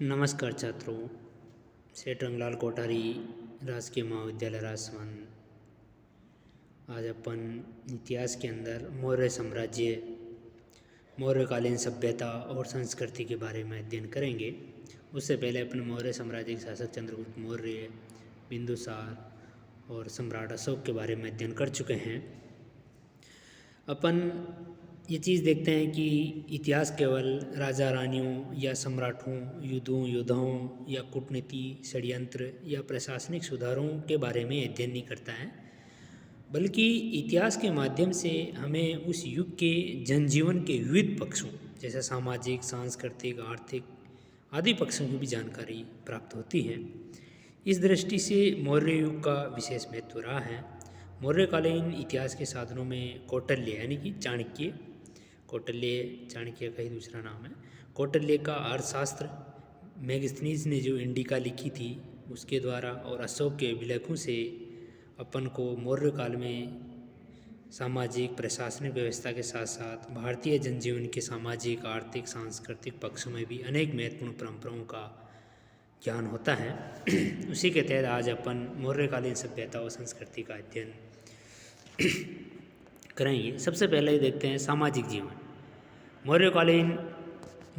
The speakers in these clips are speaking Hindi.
नमस्कार छात्रों। सेठ रंगलाल कोठारी राजकीय महाविद्यालय राजसमंद। आज अपन इतिहास के अंदर मौर्य साम्राज्य, मौर्यकालीन सभ्यता और संस्कृति के बारे में अध्ययन करेंगे। उससे पहले अपन मौर्य साम्राज्य के शासक चंद्रगुप्त मौर्य, बिंदुसार और सम्राट अशोक के बारे में अध्ययन कर चुके हैं। अपन ये चीज़ देखते हैं कि इतिहास केवल राजा रानियों या सम्राटों, योद्धाओं या कूटनीति, षड्यंत्र या प्रशासनिक सुधारों के बारे में अध्ययन नहीं करता है, बल्कि इतिहास के माध्यम से हमें उस युग के जनजीवन के विविध पक्षों जैसे सामाजिक, सांस्कृतिक, आर्थिक आदि पक्षों की भी जानकारी प्राप्त होती है। इस दृष्टि से मौर्य युग का विशेष महत्व रहा है। मौर्यकालीन इतिहास के साधनों में कौटिल्य यानी कि चाणक्य का ही दूसरा नाम है। कौटिल्य का अर्थशास्त्र, मेगस्थनीज ने जो इंडिका लिखी थी उसके द्वारा, और अशोक के अभिलेखों से अपन को मौर्य काल में सामाजिक प्रशासनिक व्यवस्था के साथ साथ भारतीय जनजीवन के सामाजिक, आर्थिक, सांस्कृतिक पक्षों में भी अनेक महत्वपूर्ण परंपराओं का ज्ञान होता है। उसी के तहत आज अपन मौर्यकालीन सभ्यता और संस्कृति का अध्ययन करेंगे। सबसे पहले ही देखते हैं सामाजिक जीवन। मौर्यकालीन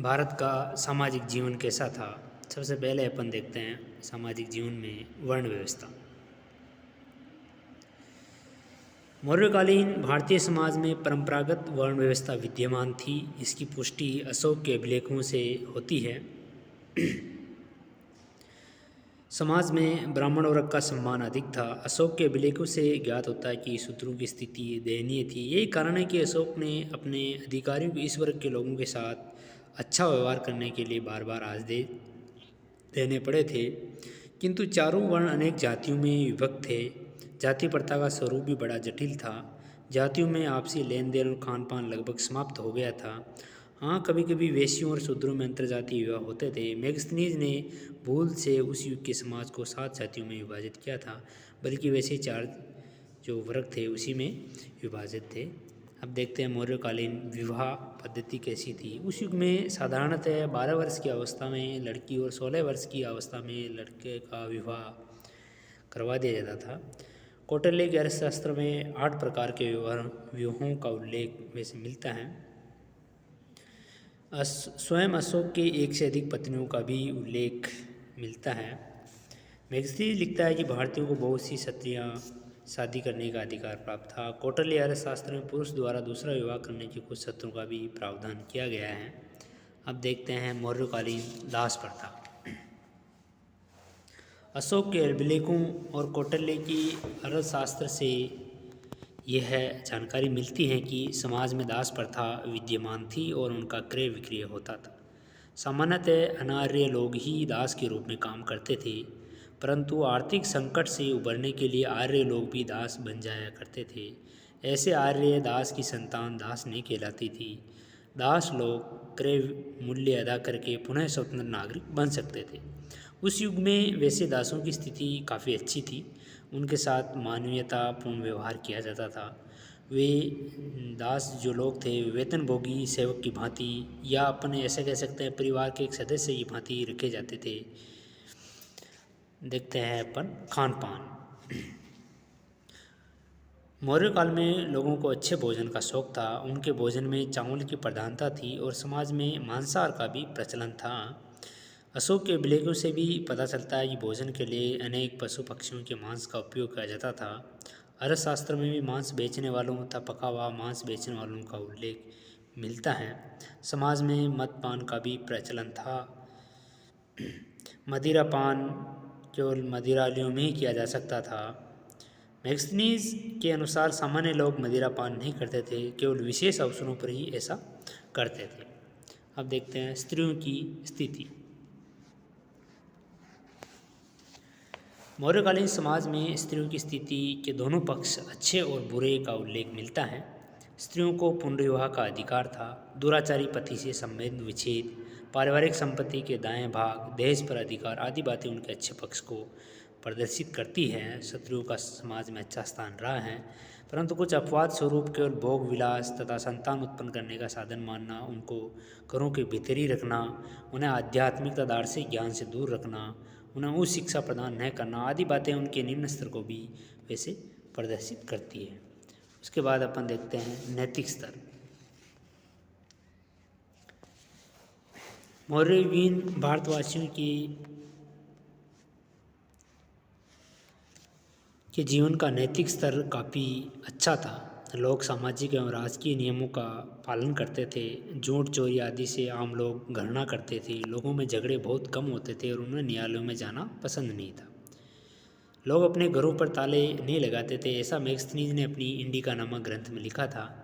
भारत का सामाजिक जीवन कैसा था। सबसे पहले अपन देखते हैं सामाजिक जीवन में वर्ण व्यवस्था। मौर्यकालीन भारतीय समाज में परंपरागत वर्ण व्यवस्था विद्यमान थी। इसकी पुष्टि अशोक के अभिलेखों से होती है। समाज में ब्राह्मण वर्ग का सम्मान अधिक था। अशोक के अभिलेखों से ज्ञात होता है कि शूद्रों की स्थिति दयनीय थी। यही कारण है कि अशोक ने अपने अधिकारियों को इस वर्ग के लोगों के साथ अच्छा व्यवहार करने के लिए बार बार आदेश देने पड़े थे। किंतु चारों वर्ण अनेक जातियों में विभक्त थे। जाति प्रथा का स्वरूप भी बड़ा जटिल था। जातियों में आपसी लेन देन और खान पान लगभग समाप्त हो गया था। हाँ, कभी कभी वेश्यों और शूद्रों में अंतर्जातीय विवाह होते थे। मेगस्थनीज ने भूल से उस युग के समाज को 7 जातियों में विभाजित किया था, बल्कि वैसे 4 जो वर्ग थे उसी में विभाजित थे। अब देखते हैं मौर्यकालीन विवाह पद्धति कैसी थी। उस युग में साधारणतः 12 वर्ष की अवस्था में लड़की और 16 वर्ष की अवस्था में लड़के का विवाह करवा दिया जाता था। कौटिल्य के अर्थशास्त्र में 8 प्रकार के विवाहों का उल्लेख वैसे मिलता है। स्वयं अशोक के एक से अधिक पत्नियों का भी उल्लेख मिलता है। मेगस्थनीज लिखता है कि भारतीयों को बहुत सी स्त्रियां शादी करने का अधिकार प्राप्त था। कौटिल्य अर्थशास्त्र में पुरुष द्वारा दूसरा विवाह करने की कुछ शर्तों का भी प्रावधान किया गया है। अब देखते हैं मौर्यकालीन दास प्रथा। अशोक के अभिलेखों और कौटिल्य की अर्थशास्त्र से यह जानकारी मिलती है कि समाज में दास प्रथा विद्यमान थी और उनका क्रय विक्रय होता था। सामान्यतः अनार्य लोग ही दास के रूप में काम करते थे, परंतु आर्थिक संकट से उबरने के लिए आर्य लोग भी दास बन जाया करते थे। ऐसे आर्य दास की संतान दास नहीं कहलाती थी। दास लोग क्रय मूल्य अदा करके पुनः स्वतंत्र नागरिक बन सकते थे। उस युग में वैसे दासों की स्थिति काफ़ी अच्छी थी। उनके साथ मानवीयतापूर्ण व्यवहार किया जाता था। वे दास जो लोग थे वेतनभोगी सेवक की भांति, या अपन ऐसे कह सकते हैं परिवार के एक सदस्य की भांति रखे जाते थे। देखते हैं अपन खान पान। मौर्य काल में लोगों को अच्छे भोजन का शौक था। उनके भोजन में चावल की प्रधानता थी और समाज में मांसाहार का भी प्रचलन था। अशोक के अभिलेखों से भी पता चलता है कि भोजन के लिए अनेक पशु पक्षियों के मांस का उपयोग किया जाता था। अर्थशास्त्र में भी मांस बेचने वालों तथा पका हुआ मांस बेचने वालों का उल्लेख मिलता है। समाज में मदपान का भी प्रचलन था। मदिरा पान केवल मदिरालयों में ही किया जा सकता था। मेगस्थनीज के अनुसार सामान्य लोग मदिरा पान नहीं करते थे, केवल विशेष अवसरों पर ही ऐसा करते थे। अब देखते हैं स्त्रियों की स्थिति। मौर्यकालीन समाज में स्त्रियों की स्थिति के दोनों पक्ष अच्छे और बुरे का उल्लेख मिलता है। स्त्रियों को पुनर्विवाह का अधिकार था। दुराचारी पति से संबंध विच्छेद, पारिवारिक संपत्ति के दाएं भाग, दहेज पर अधिकार आदि बातें उनके अच्छे पक्ष को प्रदर्शित करती हैं। स्त्रियों का समाज में अच्छा स्थान रहा है। परंतु कुछ अपवाद स्वरूप केवल भोग विलास तथा संतान उत्पन्न करने का साधन मानना, उनको घरों के भीतर ही रखना, उन्हें आध्यात्मिक तथा दार्शनिक ज्ञान से दूर रखना, उन्हें उच्च शिक्षा प्रदान न करना आदि बातें उनके निम्न स्तर को भी वैसे प्रदर्शित करती है। उसके बाद अपन देखते हैं नैतिक स्तर। मौर्यवीन भारतवासियों के जीवन का नैतिक स्तर काफ़ी अच्छा था। लोग सामाजिक एवं राजकीय नियमों का पालन करते थे। झूठ चोरी आदि से आम लोग घृणा करते थे। लोगों में झगड़े बहुत कम होते थे और उन्हें न्यायालयों में जाना पसंद नहीं था। लोग अपने घरों पर ताले नहीं लगाते थे, ऐसा मैगस्थनीज ने अपनी इंडिका नामक ग्रंथ में लिखा था।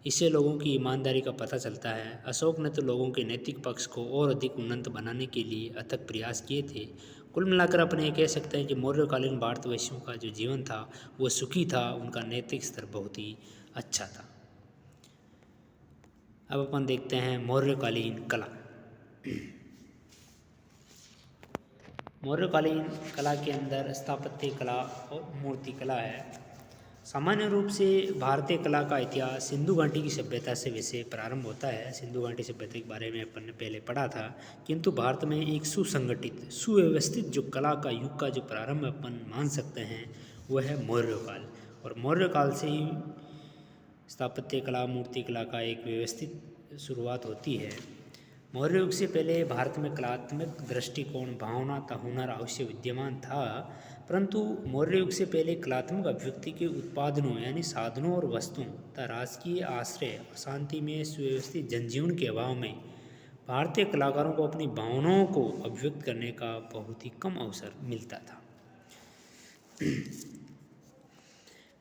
इससे लोगों की ईमानदारी का पता चलता है। अशोक ने तो लोगों के नैतिक पक्ष को और अधिक उन्नत बनाने के लिए अथक प्रयास किए थे। कुल मिलाकर अपन ये कह सकते हैं कि मौर्यकालीन भारतवासियों का जो जीवन था वो सुखी था, उनका नैतिक स्तर बहुत ही अच्छा था। अब अपन देखते हैं मौर्यकालीन कला। मौर्यकालीन कला के अंदर स्थापत्य कला और मूर्ति कला है। सामान्य रूप से भारतीय कला का इतिहास सिंधु घाटी की सभ्यता से वैसे प्रारंभ होता है। सिंधु घाटी सभ्यता के बारे में अपन ने पहले पढ़ा था, किंतु भारत में एक सुसंगठित सुव्यवस्थित जो कला का युग का जो प्रारंभ अपन मान सकते हैं वह है मौर्यकाल। और मौर्यकाल से ही स्थापत्य कला मूर्ति कला का एक व्यवस्थित शुरुआत होती है। मौर्य युग से पहले भारत में कलात्मक दृष्टिकोण भावना तथा हुनर अवश्य विद्यमान था, परंतु मौर्य युग से पहले कलात्मक अभिव्यक्ति के उत्पादनों यानी साधनों और वस्तुओं तथा राजकीय आश्रय और शांति में सुव्यवस्थित जनजीवन के अभाव में भारतीय कलाकारों को अपनी भावनाओं को अभिव्यक्त करने का बहुत ही कम अवसर मिलता था।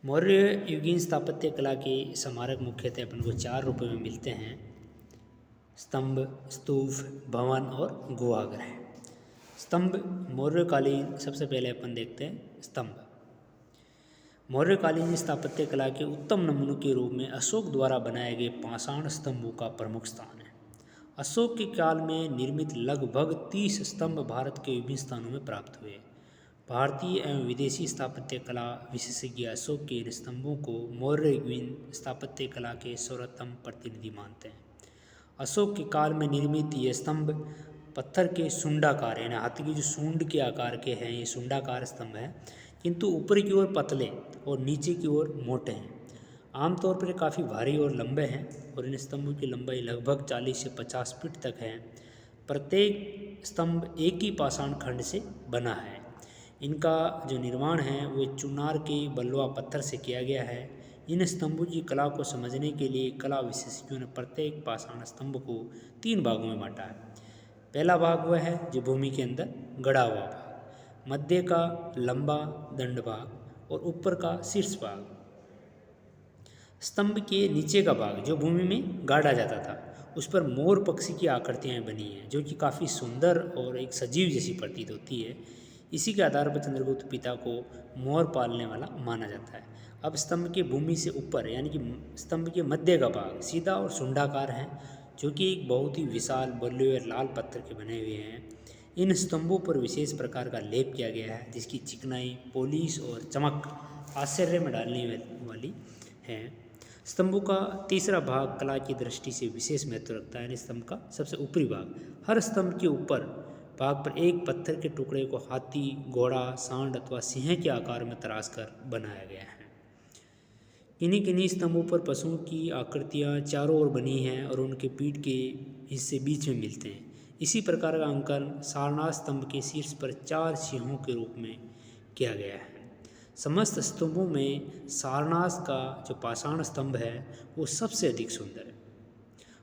मौर्य युगीन स्थापत्य कला के स्मारक मुख्यतः अपन को 4 रूपों में मिलते हैं: स्तंभ, स्तूप, भवन और गुहागर। स्तंभ मौर्यकालीन, सबसे पहले अपन देखते हैं स्तंभ। मौर्यकालीन स्थापत्य कला के उत्तम नमूनों के रूप में अशोक द्वारा बनाए गए पाषाण स्तंभों का प्रमुख स्थान है। अशोक के काल में निर्मित लगभग 30 स्तंभ भारत के विभिन्न स्थानों में प्राप्त हुए। भारतीय एवं विदेशी स्थापत्य कला विशेषज्ञ अशोक के इन स्तंभों को मौर्य युगीन स्थापत्य कला के सर्वोत्तम प्रतिनिधि मानते हैं। अशोक के काल में निर्मित ये स्तंभ पत्थर के सुंडाकार यानी हाथी की जो सूंड के आकार के हैं, ये सुंडाकार स्तंभ हैं, किंतु ऊपर की ओर पतले और नीचे की ओर मोटे हैं। आमतौर पर काफ़ी भारी और लंबे हैं और इन स्तंभों की लंबाई लगभग 40 से 50 फीट तक है। प्रत्येक स्तंभ एक ही पाषाण खंड से बना है। इनका जो निर्माण है वो चुनार के बलुआ पत्थर से किया गया है। इन स्तंभों की कला को समझने के लिए कला विशेषज्ञों ने प्रत्येक पाषाण स्तंभ को 3 भागों में बांटा है। पहला भाग वह है जो भूमि के अंदर गड़ा हुआ भाग, मध्य का लंबा दंड भाग और ऊपर का शीर्ष भाग। स्तंभ के नीचे का भाग जो भूमि में गाड़ा जाता था, उस पर मोर पक्षी की आकृतियाँ बनी हैं जो कि काफ़ी सुंदर और एक सजीव जैसी प्रतीत होती है। इसी के आधार पर चंद्रगुप्त पिता को मोर पालने वाला माना जाता है। अब स्तंभ के भूमि से ऊपर यानी कि स्तंभ के मध्य का भाग सीधा और सुंडाकार है, जो कि एक बहुत ही विशाल बलुए लाल पत्थर के बने हुए हैं। इन स्तंभों पर विशेष प्रकार का लेप किया गया है जिसकी चिकनाई, पॉलिश और चमक आश्चर्य में डालने वाली है। स्तंभों का तीसरा भाग कला की दृष्टि से विशेष महत्व रखता है। स्तंभ का सबसे ऊपरी भाग, हर स्तंभ के ऊपर भाग पर एक पत्थर के टुकड़े को हाथी, घोड़ा, सांड अथवा सिंह के आकार में तराश कर बनाया गया है। किन्हीं स्तंभों पर पशुओं की आकृतियाँ चारों ओर बनी हैं और उनके पीठ के हिस्से बीच में मिलते हैं। इसी प्रकार का अंकन सारनाथ स्तंभ के शीर्ष पर 4 सिंहों के रूप में किया गया है। समस्त स्तंभों में सारनाथ का जो पाषाण स्तंभ है वो सबसे अधिक सुंदर है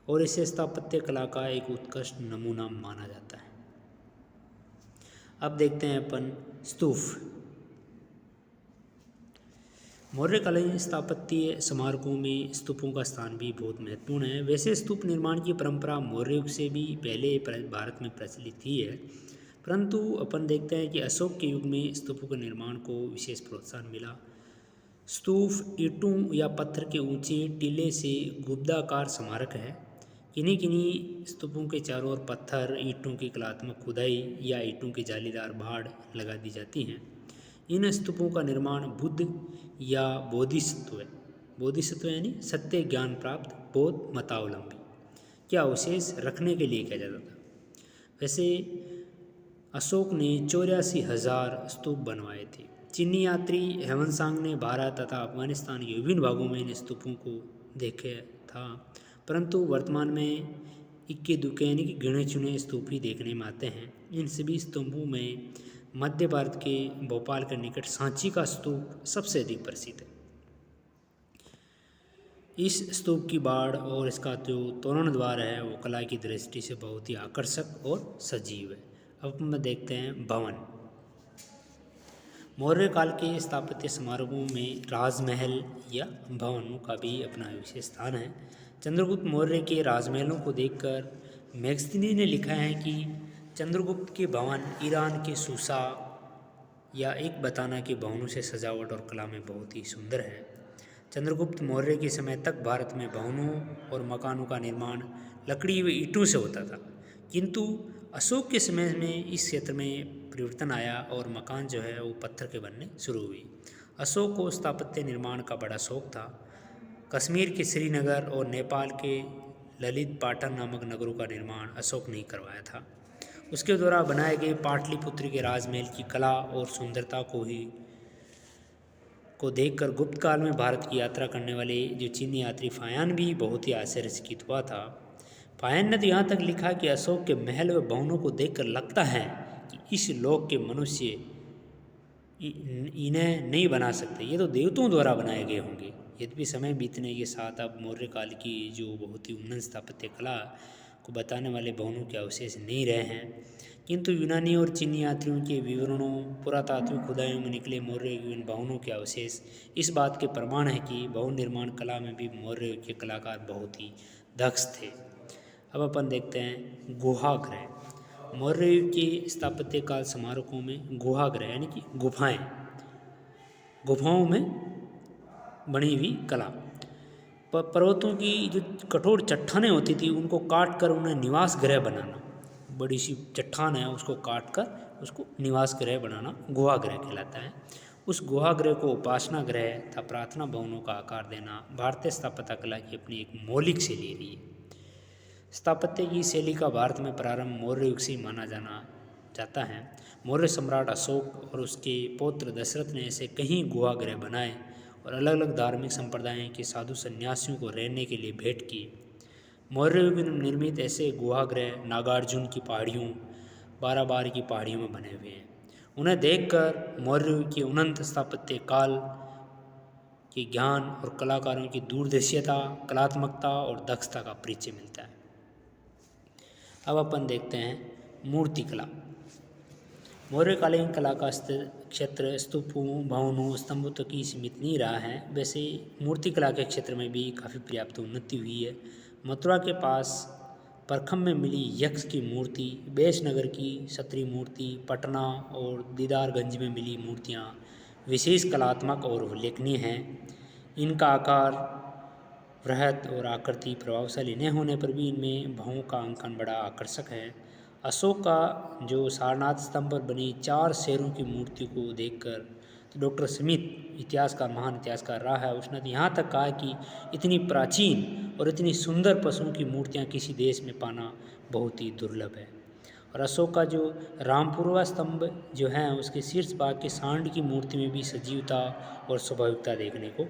और इसे स्थापत्य कला का एक उत्कृष्ट नमूना माना जाता है। अब देखते हैं अपन स्तूप। मौर्यकालीन स्थापत्य स्मारकों में स्तूपों का स्थान भी बहुत महत्वपूर्ण है। वैसे स्तूप निर्माण की परंपरा मौर्य युग से भी पहले भारत में प्रचलित ही है, परंतु अपन देखते हैं कि अशोक के युग में स्तूपों के निर्माण को विशेष प्रोत्साहन मिला। स्तूप ईंटों या पत्थर के ऊंचे टीले से गुब्दाकार स्मारक है। किन्हीं स्तूपों के चारों ओर पत्थर, ईंटों की कलात्मक खुदाई या ईंटों की जालीदार बाड़ लगा दी जाती हैं। इन स्तूपों का निर्माण बुद्ध या बोधिसत्व बोधिसत्व यानी सत्य ज्ञान प्राप्त बोध मतावलंबी के अवशेष रखने के लिए किया जाता था। वैसे अशोक ने 84,000 स्तूप बनवाए थे। चीनी यात्री ह्वेनसांग ने भारत तथा अफगानिस्तान के विभिन्न भागों में इन स्तूपों को देखे था, परंतु वर्तमान में इक्के दुक्के यानी कि गिने चुने स्तूप ही देखने में आते हैं। इन सभी स्तूपों में मध्य भारत के भोपाल के निकट सांची का स्तूप सबसे अधिक प्रसिद्ध है। इस स्तूप की बाड़ और इसका जो तोरण द्वार है वो कला की दृष्टि से बहुत ही आकर्षक और सजीव है। अब हम देखते हैं भवन। मौर्य काल के स्थापत्य समारोहों में राजमहल या भवनों का भी अपना विशेष स्थान है। चंद्रगुप्त मौर्य के राजमहलों को देखकर मैगजीनी ने लिखा है कि चंद्रगुप्त के भवन ईरान के सूसा या एक बताना के भवनों से सजावट और कला में बहुत ही सुंदर है। चंद्रगुप्त मौर्य के समय तक भारत में भवनों और मकानों का निर्माण लकड़ी व ईंटों से होता था, किंतु अशोक के समय में इस क्षेत्र में परिवर्तन आया और मकान जो है वो पत्थर के बनने शुरू हुई। अशोक को स्थापत्य निर्माण का बड़ा शौक था। कश्मीर के श्रीनगर और नेपाल के ललित पाटन नामक नगरों का निर्माण अशोक ने करवाया था। उसके द्वारा बनाए गए पाटलिपुत्र के राजमहल की कला और सुंदरता को देखकर गुप्त काल में भारत की यात्रा करने वाले जो चीनी यात्री फायान भी बहुत ही आश्चर्यचकित हुआ था। फायान ने तो यहाँ तक लिखा कि अशोक के महल व भवनों को देखकर लगता है कि इस लोक के मनुष्य इन्हें नहीं बना सकते, ये तो देवताओं द्वारा बनाए गए होंगे। यद्यपि समय बीतने के साथ अब मौर्य काल की जो बहुत ही उन्नत स्थापत्य कला को बताने वाले भवनों के अवशेष नहीं रहे हैं, किंतु यूनानी और चीनी यात्रियों के विवरणों, पुरातात्विक खुदाइयों में निकले मौर्य इन भवनों के अवशेष इस बात के प्रमाण है कि भवन निर्माण कला में भी मौर्य के कलाकार बहुत ही दक्ष थे। अब अपन देखते हैं गुहागृह। मौर्य युग के स्थापत्य काल स्मारकों में गुहागृह यानी कि गुफाओं में बनी हुई कला, पर्वतों की जो कठोर चट्टानें होती थी उनको काट कर उन्हें निवास गृह बनाना, बड़ी सी चट्टान है उसको काट कर उसको निवास गृह बनाना गुहागृह कहलाता है। उस गुहागृह को उपासना गृह तथा प्रार्थना भवनों का आकार देना भारतीय स्थापत्य कला की अपनी एक मौलिक शैली रही है। स्थापत्य की शैली का भारत में प्रारंभ मौर्य युग से माना जाता है। मौर्य सम्राट अशोक और उसके पौत्र दशरथ ने ऐसे कई गुहागृह बनाए और अलग अलग धार्मिक संप्रदायों के साधु सन्यासियों को रहने के लिए भेंट किए। मौर्य युग में निर्मित ऐसे गुहागृह नागार्जुन की पहाड़ियों, बाराबार की पहाड़ियों में बने हुए हैं। उन्हें देखकर मौर्य युग के अनंत स्थापत्य काल के ज्ञान और कलाकारों की दूरदर्शिता, कलात्मकता और दक्षता का परिचय मिलता है। अब अपन देखते हैं मूर्तिकला। मौर्यकालीन कला का क्षेत्र स्तूपों, भवनों, स्तंभों तक ही सीमित नहीं रहा है। वैसे मूर्तिकला के क्षेत्र में भी काफ़ी पर्याप्त उन्नति हुई है। मथुरा के पास परखम में मिली यक्ष की मूर्ति, बैसनगर की क्षत्रिय मूर्ति, पटना और दीदारगंज में मिली मूर्तियाँ विशेष कलात्मक और उल्लेखनीय हैं। इनका आकार वृहत और आकृति प्रभावशाली न होने पर भी इनमें भावों का अंकन बड़ा आकर्षक है। अशोक का जो सारनाथ स्तंभ पर बनी 4 शेरों की मूर्ति को देखकर तो डॉक्टर स्मिथ महान इतिहासकार रहा है, उसने तो यहाँ तक कहा कि इतनी प्राचीन और इतनी सुंदर पशुओं की मूर्तियाँ किसी देश में पाना बहुत ही दुर्लभ है। और अशोक का जो रामपुरवा स्तंभ जो है उसके शीर्ष भाग के सांड की मूर्ति में भी सजीवता और स्वाभाविकता देखने को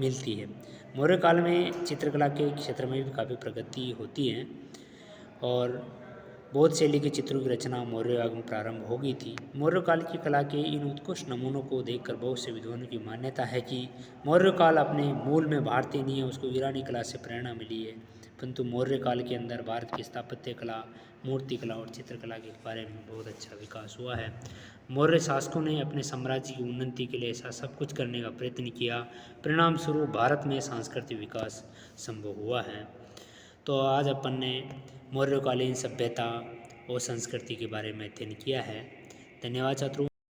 मिलती है। मौर्य काल में चित्रकला के क्षेत्र में भी काफ़ी प्रगति होती है और बौद्ध शैली के चित्रों की रचना मौर्य युग में प्रारंभ हो गई थी। मौर्य काल की कला के इन उत्कृष्ट नमूनों को देखकर बहुत से विद्वानों की मान्यता है कि मौर्य काल अपने मूल में भारतीय नहीं है, उसको ईरानी कला से प्रेरणा मिली है। परंतु मौर्य काल के अंदर भारत की स्थापत्य कला, मूर्तिकला और चित्रकला के बारे में बहुत अच्छा विकास हुआ है। मौर्य शासकों ने अपने साम्राज्य की उन्नति के लिए ऐसा सब कुछ करने का प्रयत्न किया, परिणाम स्वरूप भारत में सांस्कृतिक विकास संभव हुआ है। तो आज अपन ने मौर्यकालीन सभ्यता और संस्कृति के बारे में अध्ययन किया है। धन्यवाद छात्रों।